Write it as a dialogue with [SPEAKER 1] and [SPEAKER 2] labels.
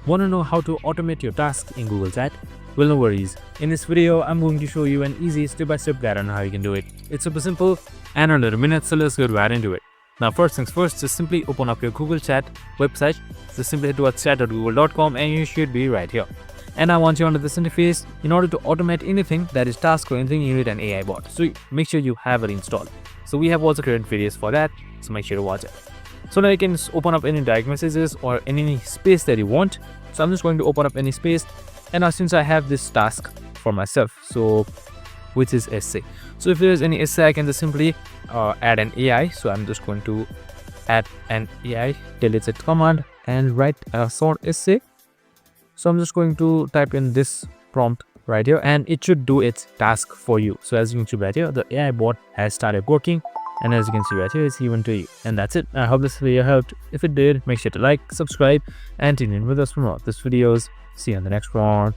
[SPEAKER 1] Want to know how to automate your task in Google Chat? Well, no worries. In this video, I'm going to show you an easy step-by-step guide on how you can do it. It's super simple and under a minute, so let's get right into it. Now, first things first, just simply open up your Google Chat website. Just simply head towards chat.google.com and you should be right here. And I want you under this interface. In order to automate anything that is task or anything, you need an AI bot. So make sure you have it installed. So we have also created videos for that, so make sure to watch it. So now you can just open up any direct messages or any space that you want. So I'm just going to open up any space. And now since I have this task for myself, so which is essay. So if there is any essay, I can just simply add an AI. So I'm just going to add an AI, tell it's a command and write a short essay. So I'm just going to type in this prompt right here and it should do its task for you. So as you can see right here, the AI bot has started working. And as you can see right here, it's even to you. And that's it. I hope this video helped. If it did, make sure to like, subscribe, and tune in with us for more of these videos. See you on the next one.